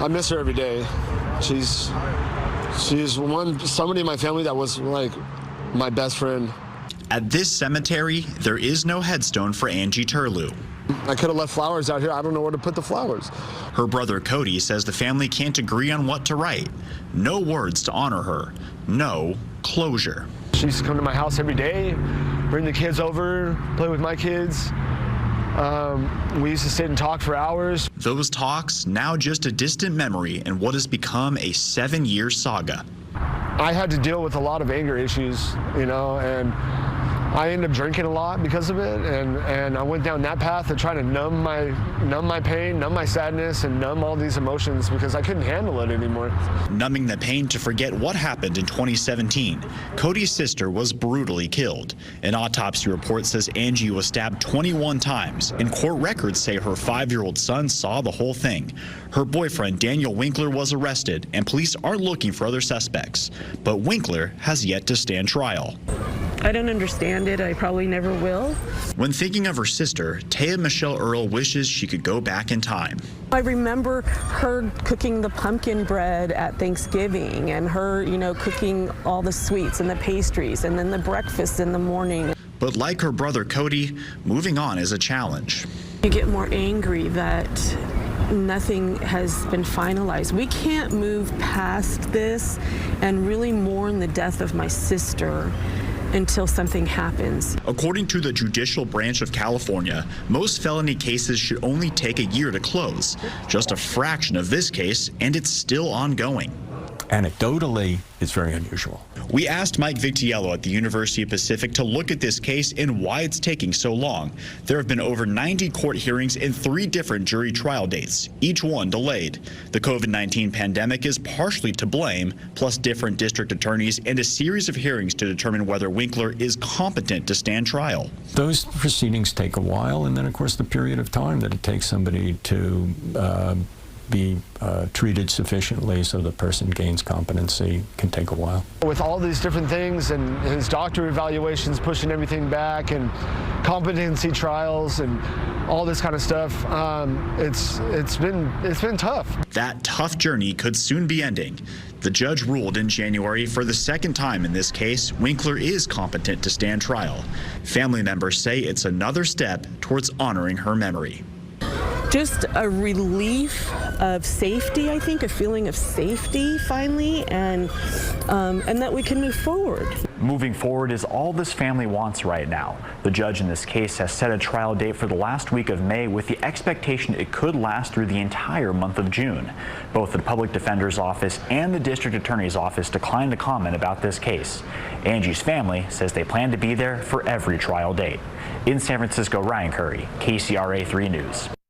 I miss her every day. She's somebody in my family that was like my best friend. At this cemetery, there is no headstone for Angie Turlew. I could have left flowers out here. I don't know where to put the flowers. Her brother Cody says the family can't agree on what to write. No words to honor her. No closure. She used to come to my house every day, bring the kids over, play with my kids. We used to sit and talk for hours. Those talks now just a distant memory in what has become a 7-year saga. I had to deal with a lot of anger issues, you know, and I ended up drinking a lot because of it, and I went down that path of trying to numb my pain, numb my sadness, and numb all these emotions because I couldn't handle it anymore. Numbing the pain to forget what happened in 2017, Cody's sister was brutally killed. An autopsy report says Angie was stabbed 21 times, and court records say her 5-year-old son saw the whole thing. Her boyfriend, Daniel Winkler, was arrested, and police are looking for other suspects. But Winkler has yet to stand trial. I don't understand it. I probably never will. When thinking of her sister, Taya Michelle Earl wishes she could go back in time. I remember her cooking the pumpkin bread at Thanksgiving and her, cooking all the sweets and the pastries and then the breakfast in the morning. But like her brother Cody, moving on is a challenge. You get more angry that nothing has been finalized. We can't move past this and really mourn the death of my sister until something happens. According to the Judicial Branch of California, most felony cases should only take a year to close. Just a fraction of this case, and it's still ongoing. Anecdotally, it's very unusual. We asked Mike Victiello at the University of Pacific to look at this case and why it's taking so long. There have been over 90 court hearings and 3 different jury trial dates, each one delayed. The COVID-19 pandemic is partially to blame, plus different district attorneys and a series of hearings to determine whether Winkler is competent to stand trial. Those proceedings take a while, and then, of course, the period of time that it takes somebody to be treated sufficiently so the person gains competency can take a while. With all these different things and his doctor evaluations pushing everything back and competency trials and all this kind of stuff, it's been tough. That tough journey could soon be ending. The judge ruled in January for the second time in this case, Winkler is competent to stand trial. Family members say it's another step towards honoring her memory. Just a relief of safety, I think, a feeling of safety finally, and that we can move forward. Moving forward is all this family wants right now. The judge in this case has set a trial date for the last week of May with the expectation it could last through the entire month of June. Both the Public Defender's Office and the District Attorney's Office declined to comment about this case. Angie's family says they plan to be there for every trial date. In San Francisco, Ryan Curry, KCRA 3 News.